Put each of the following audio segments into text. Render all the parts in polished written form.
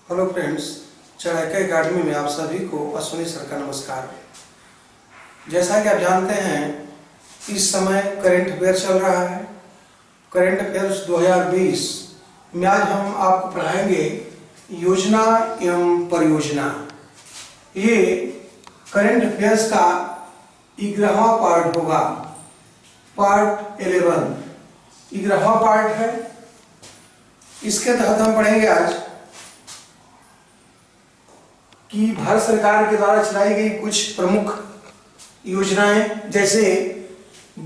Hello friends, Chanakya academy में आप सभी को अश्विनी सर का नमस्कार। जैसा कि आप जानते हैं, इस समय करंट अफेयर चल रहा है। करंट अफेयर्स 2020 में आज हम आपको पढ़ाएंगे योजना एवं परियोजना। ये करंट अफेयर्स का 11वां पार्ट होगा, पार्ट 11 11वां पार्ट है। इसके तहत हम पढ़ेंगे आज कि भारत सरकार के द्वारा चलाई गई कुछ प्रमुख योजनाएं, जैसे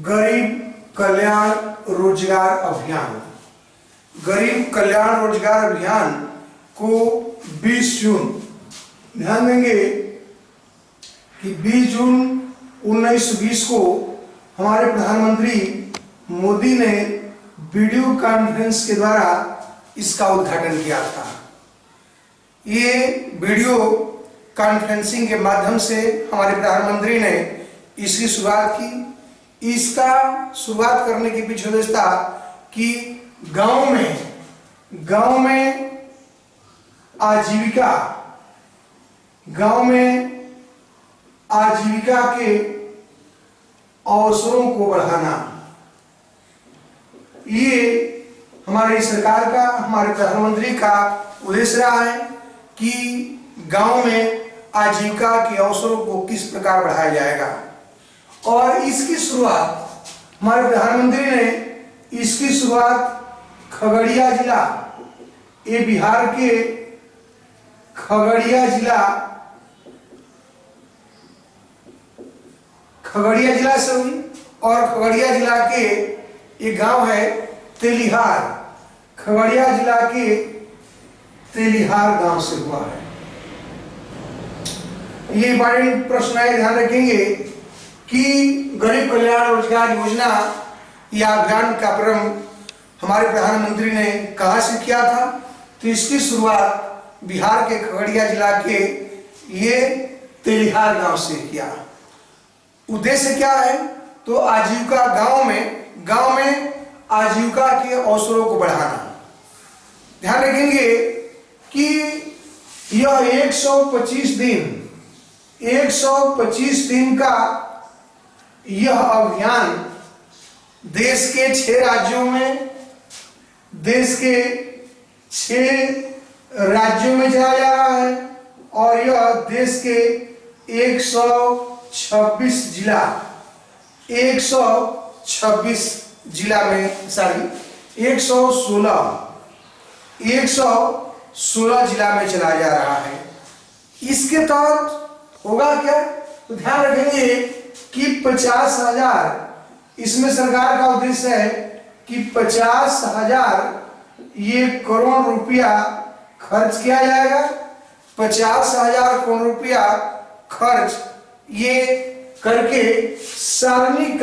गरीब कल्याण रोजगार अभियान। गरीब कल्याण रोजगार अभियान को 20 जून, ध्यान देंगे कि 20 जून 1920 को हमारे प्रधानमंत्री मोदी ने वीडियो कॉन्फ्रेंस के द्वारा इसका उद्घाटन किया था। ये वीडियो कॉन्फ्रेंसिंग के माध्यम से हमारे प्रधानमंत्री ने इसकी शुरुआत की। इसका शुरुआत करने के पीछे उद्देश्य था कि गांव में आजीविका के अवसरों को बढ़ाना। ये हमारी सरकार का, हमारे प्रधानमंत्री का उद्देश्य रहा है कि गांव में आजीविका के अवसरों को किस प्रकार बढ़ाया जाएगा। और इसकी शुरुआत हमारे प्रधानमंत्री ने खगड़िया जिला, ये बिहार के खगड़िया जिला से हुई। और खगड़िया जिला के ये गांव है तेलिहार, खगड़िया जिला के तेलिहार गांव से हुआ है। ये इंपॉर्टेंट प्रश्न है, ध्यान रखेंगे कि गरीब कल्याण रोजगार योजना या अभियान का प्रारंभ हमारे प्रधानमंत्री ने कहां से किया था। तो इसकी शुरुआत बिहार के खगड़िया जिला के ये तेलिहार गांव से किया। उद्देश्य क्या है? तो आजीविका, गांव में आजीविका के अवसरों को बढ़ाना। ध्यान रखेंगे कि यह 125 दिन का यह अभियान देश के 6 राज्यों में चलाया जा रहा है। और यह देश के 126 जिला में 116 जिला में चलाया जा रहा है। इसके तहत होगा क्या? तो ध्यान रखेंगे कि 50,000, इसमें सरकार का उद्देश्य है कि 50,000 ये करोड़ रुपया खर्च किया जाएगा। 50,000 करोड़ रुपया खर्च ये करके सार्वजनिक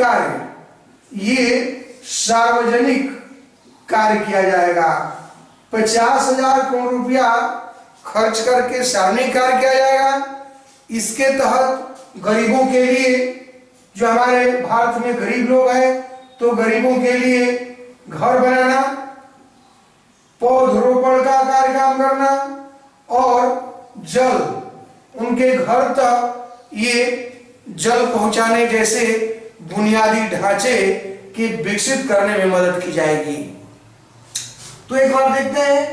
कार्य किया जाएगा। 50,000 करोड़ रुपया खर्च करके सार्वजनिक कार्य किया जाएगा। इसके तहत गरीबों के लिए, जो हमारे भारत में गरीब लोग हैं, तो गरीबों के लिए घर बनाना, पौधरोपण का कार्यक्रम करना और उनके घर तक ये जल पहुंचाने जैसे बुनियादी ढांचे की विकसित करने में मदद की जाएगी। तो एक बार देखते हैं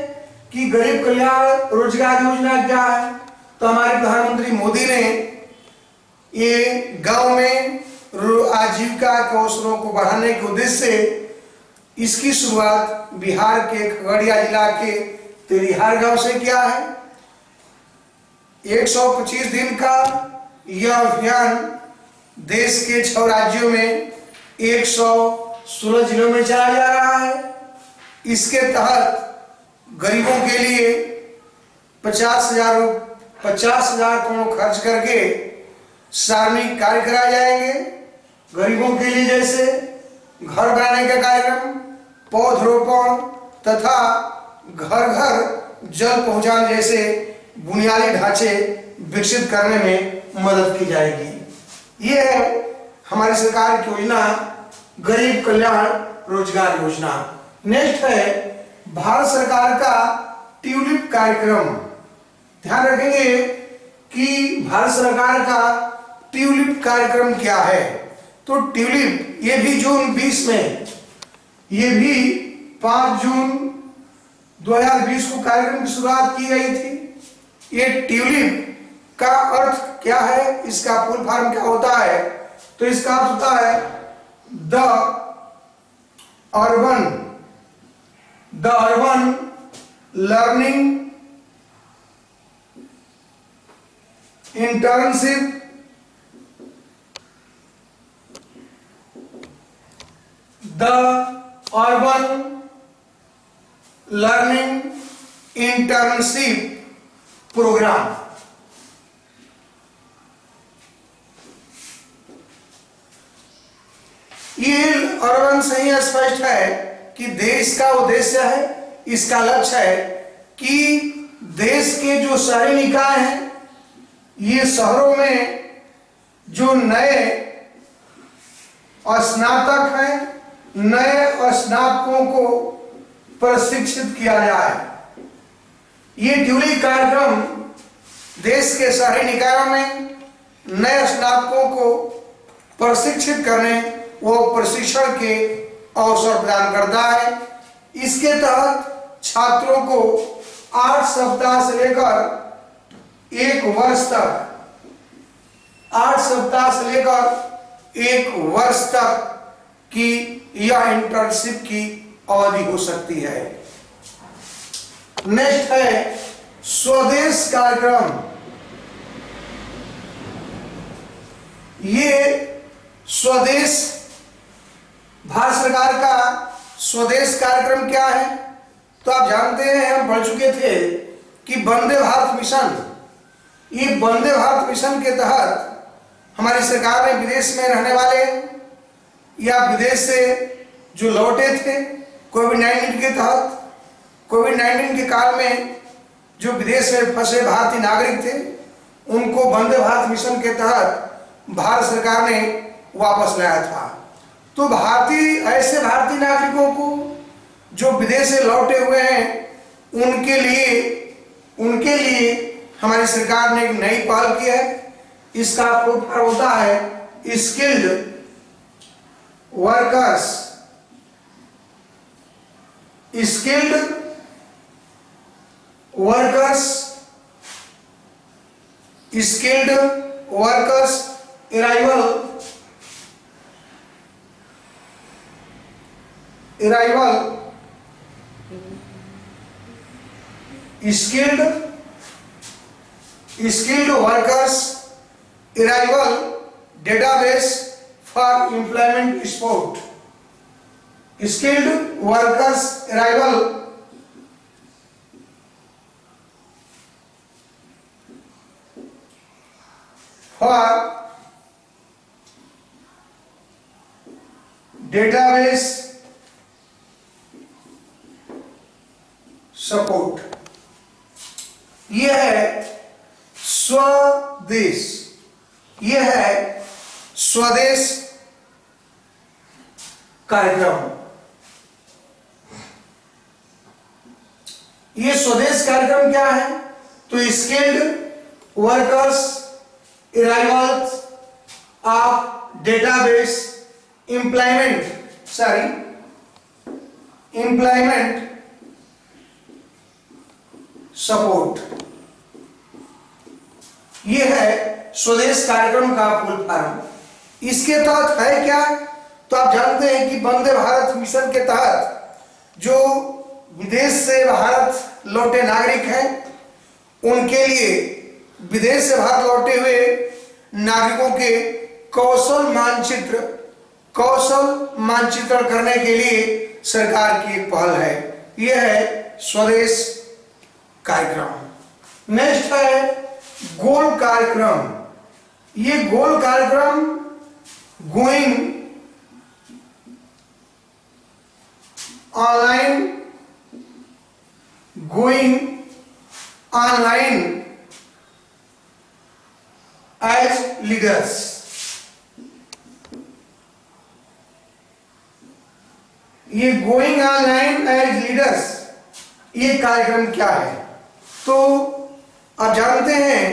कि गरीब कल्याण रोजगार योजना क्या है। तो हमारे प्रधानमंत्री मोदी ने ये गांव में आजीविका के अवसरों को बढ़ाने के उद्देश्य से इसकी शुरुआत बिहार के खगड़िया जिला के तेलिहार गांव से किया है। 125 दिन का यह अभियान देश के 6 राज्यों में 116 जिलों में चलाया जा रहा है। इसके तहत गरीबों के लिए 50,000 करोड़ खर्च करके सार्वजनिक कार्य कराए जाएंगे। गरीबों के लिए जैसे घर बनाने का कार्यक्रम, पौधरोपण तथा घर जल पहुंचाने जैसे बुनियादी ढांचे विकसित करने में मदद की जाएगी। ये है हमारी सरकार की योजना, गरीब कल्याण रोजगार योजना। नेक्स्ट है भारत सरकार का ट्यूलिप कार्यक्रम। ध्यान रखेंगे कि भारत सरकार का ट्यूलिप कार्यक्रम क्या है। तो ट्यूलिप ये भी जून 20 में, ये भी 5 जून 2020 को कार्यक्रम की शुरुआत की गई थी। ये ट्यूलिप का अर्थ क्या है, इसका फुल फॉर्म क्या होता है? तो इसका अर्थ होता है the urban learning internship the urban learning internship program. ये अर्बन से ही स्पष्ट है कि देश का उद्देश्य है, इसका लक्ष्य है कि देश के जो शहरी निकाय हैं, ये शहरों में जो नए स्नातक हैं, नए स्नातकों को प्रशिक्षित किया जाए। ये ट्यूलिप कार्यक्रम देश के शहरी निकायों में नए स्नातकों को प्रशिक्षित करने वो प्रशिक्षण के अवसर प्रदान करता है। इसके तहत छात्रों को 8 सप्ताह से लेकर 1 वर्ष तक, 8 सप्ताह से लेकर 1 वर्ष तक की यह इंटर्नशिप की अवधि हो सकती है। नेक्स्ट है स्वदेश कार्यक्रम। ये स्वदेश, भारत सरकार का स्वदेश कार्यक्रम क्या है? तो आप जानते हैं, हम पढ़ चुके थे कि वंदे भारत मिशन, ये वंदे भारत मिशन के तहत हमारी सरकार ने विदेश में रहने वाले या विदेश से जो लौटे थे कोविड-19 के तहत, कोविड-19 के काल में जो विदेश में फंसे भारतीय नागरिक थे, उनको वंदे भारत मिशन के तहत भारत सरकार ने वापस लाया था। तो ऐसे भारतीय नागरिकों को जो विदेश से लौटे हुए हैं, उनके लिए हमारी सरकार ने एक नई पहल की है। इसका फॉर्म होता है skilled workers arrival skilled workers arrival database for employment support। skilled workers arrival for database support. यह है स्वदेश, यह है स्वदेश कार्यक्रम। ये स्वदेश कार्यक्रम क्या है? तो skilled workers arrival of database employment support. यह है स्वदेश कार्यक्रम का फुल फॉर्म। इसके तहत है क्या? तो आप जानते हैं कि वंदे भारत मिशन के तहत जो विदेश से भारत लौटे नागरिक हैं, उनके लिए विदेश से भारत लौटे हुए नागरिकों के कौशल मानचित्रण करने के लिए सरकार की एक पहल है। यह है स्वदेश कार्यक्रम। नेक्स्ट है गोल कार्यक्रम। ये गोल कार्यक्रम गोइंग ऑनलाइन एज लीडर्स। ये गोइंग ऑनलाइन एज लीडर्स, ये कार्यक्रम क्या है? तो आप जानते हैं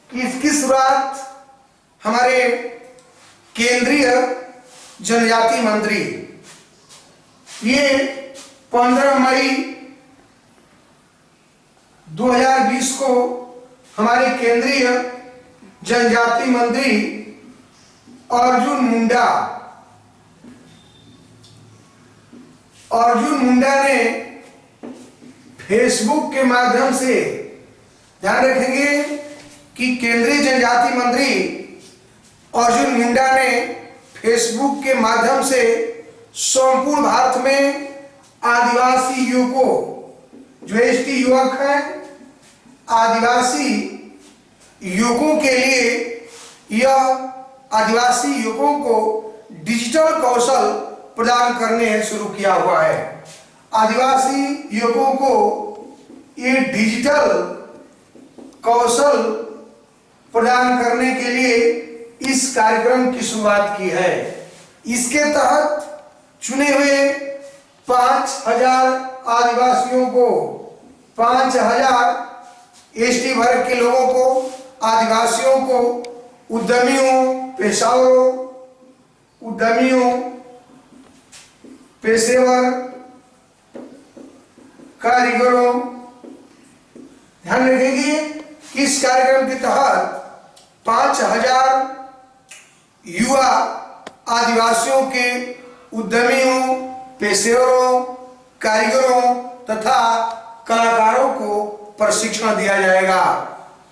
कि इसकी शुरुआत हमारे केंद्रीय जनजाति मंत्री, ये 15 मई 2020 को हमारे केंद्रीय जनजाति मंत्री अर्जुन मुंडा ने फेसबुक के माध्यम से, ध्यान रखेंगे कि केंद्रीय जनजाति मंत्री अर्जुन मुंडा ने फेसबुक के माध्यम से संपूर्ण भारत में आदिवासी युवकों, जो एसटी युवक हैं, आदिवासी युवकों के लिए यह आदिवासी युवकों को डिजिटल कौशल प्रदान करने शुरू किया हुआ है। आदिवासी युवकों को ये डिजिटल कौशल प्रदान करने के लिए इस कार्यक्रम की शुरुआत की है। इसके तहत चुने हुए 5000 आदिवासियों को, 5000 एसटी वर्ग के लोगों को, आदिवासियों को, उद्यमियों, पेशेवर, कारीगरों, ध्यान रखेंगे कि इस कार्यक्रम के तहत 5000 युवा आदिवासियों के उद्यमियों, पेशेवरों, कारीगरों तथा कलाकारों को प्रशिक्षण दिया जाएगा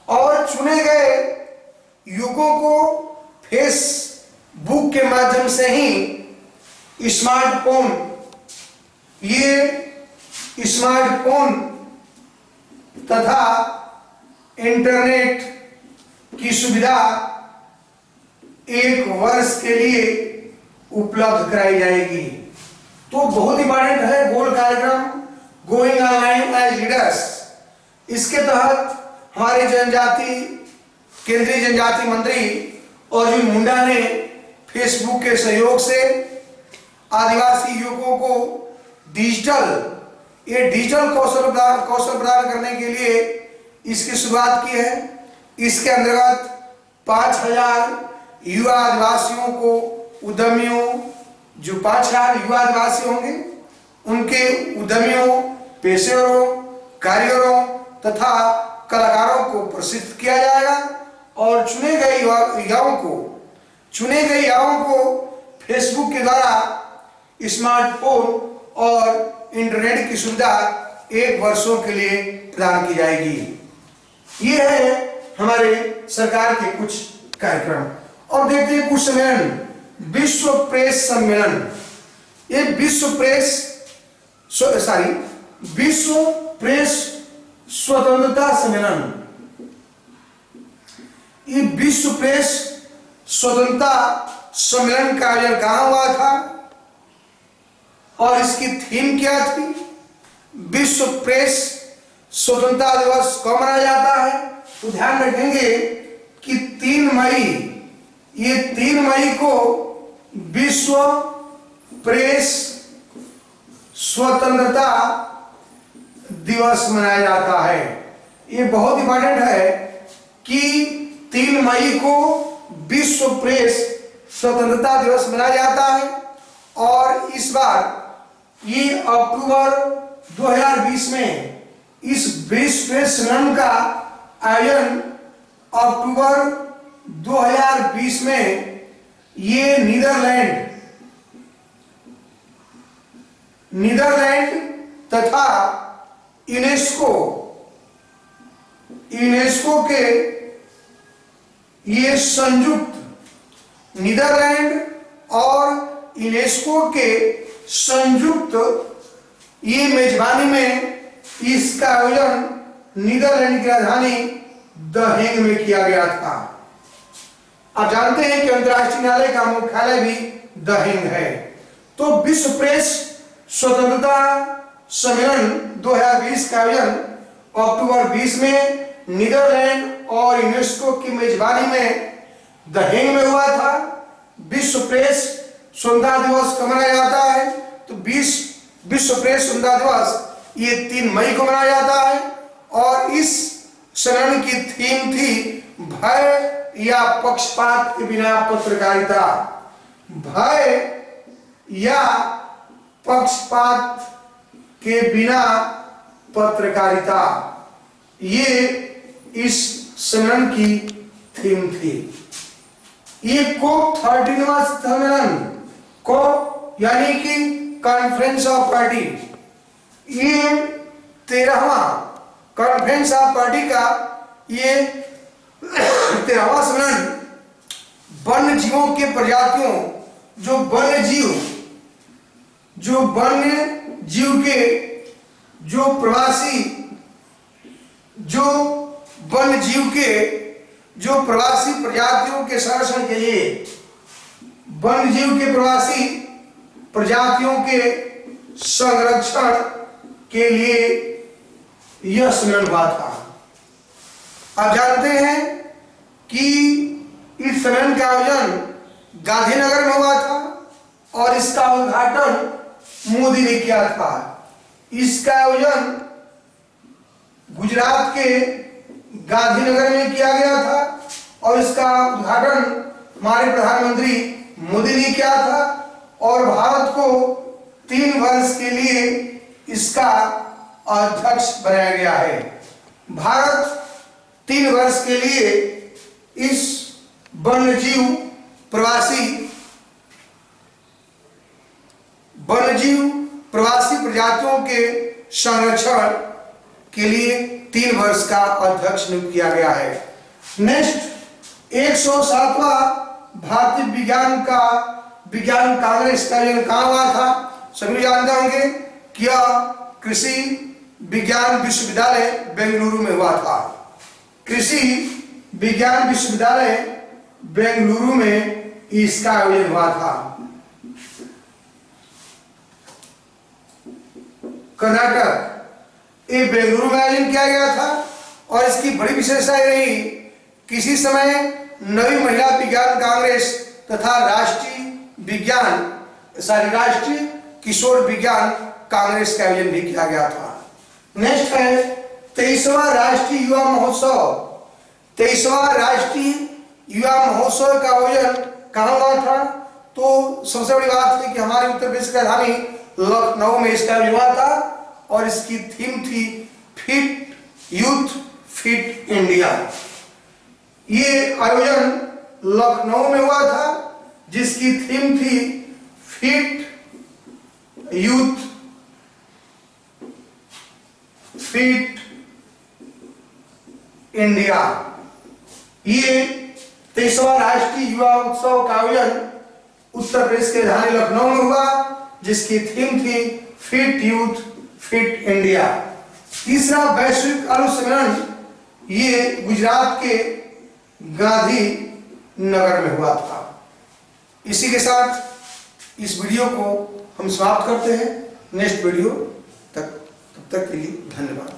और चुने गए युवकों को फेसबुक के माध्यम से ही स्मार्टफोन, ये स्मार्टफोन तथा इंटरनेट की सुविधा 1 वर्ष के लिए उपलब्ध कराई जाएगी। तो बहुत इंपॉर्टेंट है गोल कार्यक्रम गोइंग ऑनलाइन एज लीडर्स। इसके तहत हमारे केंद्रीय जनजाति मंत्री अर्जुन मुंडा ने फेसबुक के सहयोग से आदिवासी युवकों को डिजिटल कौशल प्रदान करने के लिए इसकी शुरुआत की है। इसके अंतर्गत 5000 युवा आदिवासियों को, उद्यमियों, जो 5000 युवा आदिवासी होंगे उनके उद्यमियों, पेशेवरों, कारीगरों तथा कलाकारों को प्रशिक्षित किया जाएगा और चुने गए युवाओं को फेसबुक के द्वारा स्मार्टफोन और इंटरनेट की सुविधा 1 वर्षों के लिए प्रदान की जाएगी। ये है हमारे सरकार के कुछ कार्यक्रम। और देखते हैं कुछ सम्मेलन। विश्व प्रेस सम्मेलन, ये विश्व प्रेस स्वतंत्रता सम्मेलन, ये विश्व प्रेस स्वतंत्रता सम्मेलन का आयोजन कहां हुआ था और इसकी थीम क्या थी? विश्व प्रेस स्वतंत्रता दिवस कब मनाया जाता है? तो ध्यान रखेंगे कि 3 मई को विश्व प्रेस स्वतंत्रता दिवस मनाया जाता है। ये बहुत इंपॉर्टेंट है कि 3 मई को विश्व प्रेस स्वतंत्रता दिवस मनाया जाता है और इस बार ये अक्टूबर 2020 में इस विश्व प्रेस सम्मेलन का आयोजन अक्टूबर 2020 में ये नीदरलैंड तथा यूनेस्को के ये संयुक्त, नीदरलैंड और यूनेस्को के संयुक्त ये मेजबानी में इसका आयोजन नीदरलैंड की राजधानी द हेग में किया गया था। आप जानते हैं कि अंतर्राष्ट्रीय न्यायालय का मुख्यालय भी द हेग है। तो विश्व प्रेस स्वतंत्रता सम्मेलन 2020 का आयोजन अक्टूबर 20 में नीदरलैंड और यूनेस्को की मेजबानी में द हेग में हुआ था। विश्व प्रेस स्वतंत्रता दिवस कब मनाया जाता है? तो विश्व प्रेस स्वतंत्रता दिवस ये 3 मई को मनाया जाता है और इस सम्मेलन की थीम थी भय या पक्षपात के बिना पत्रकारिता। भय या पक्षपात के बिना पत्रकारिता, ये इस सम्मेलन की थीम थी। ये कोप 13वां सम्मेलन, कोप यानी कि कॉन्फ्रेंस ऑफ पार्टी, ये 13वां कॉन्फ्रेंस ऑफ पार्टी का ये 13वां सम्मेलन वन्य जीवों के प्रजातियों, जो वन्य जीव के जो प्रवासी प्रजातियों के संरक्षण के लिए, वन्य जीव के प्रवासी प्रजातियों के संरक्षण के लिए यह सम्मेलन हुआ था। आप जानते हैं कि इस सम्मेलन का आयोजन गांधीनगर में हुआ था और इसका उद्घाटन मोदी ने किया था। इसका आयोजन गुजरात के गांधीनगर में किया गया था और इसका उद्घाटन हमारे प्रधानमंत्री मोदी ने किया था और भारत को 3 वर्ष के लिए इसका अध्यक्ष बनाया गया है। भारत 3 वर्ष के लिए इस वन्यजीव प्रवासी प्रजातियों के संरक्षण के लिए 3 वर्ष का अध्यक्ष नियुक्त किया गया है। नेक्स्ट 107वां भारतीय विज्ञान कांग्रेस का आयोजन कहाँ हुआ था? सभी जानते होंगे कि कृषि विज्ञान विश्वविद्यालय बेंगलुरु में हुआ था। कृषि विज्ञान विश्वविद्यालय बेंगलुरु में इसका आयोजन हुआ था। कर्नाटक, ये बेंगलुरु में आयोजन किया गया था और इसकी बड़ी विशेषता रही, किसी समय नवी महिला विज्ञान कांग्रेस तथा राष्ट्रीय किशोर विज्ञान कांग्रेस का आयोजन भी किया गया था। नेक्स्ट है 23वां राष्ट्रीय युवा महोत्सव। 23वां राष्ट्रीय युवा महोत्सव का आयोजन कहाँ हुआ था? तो सबसे बड़ी बात है कि हमारे उत्तर प्रदेश की राजधानी लखनऊ में इसका आयोजन हुआ था और इसकी थीम थी फिट यूथ फिट इंडिया। ये आयोजन लखनऊ में हुआ था जिसकी थीम थी फिट यूथ फिट इंडिया। ये 23वां राष्ट्रीय युवा उत्सव का आयोजन उत्तर प्रदेश के राजधानी लखनऊ में हुआ जिसकी थीम थी फिट यूथ फिट इंडिया। तीसरा वैश्विक आलू सम्मेलन ये गुजरात के गांधी नगर में हुआ था। इसी के साथ इस वीडियो को हम समाप्त करते हैं। नेक्स्ट वीडियो तब तक के लिए धन्यवाद।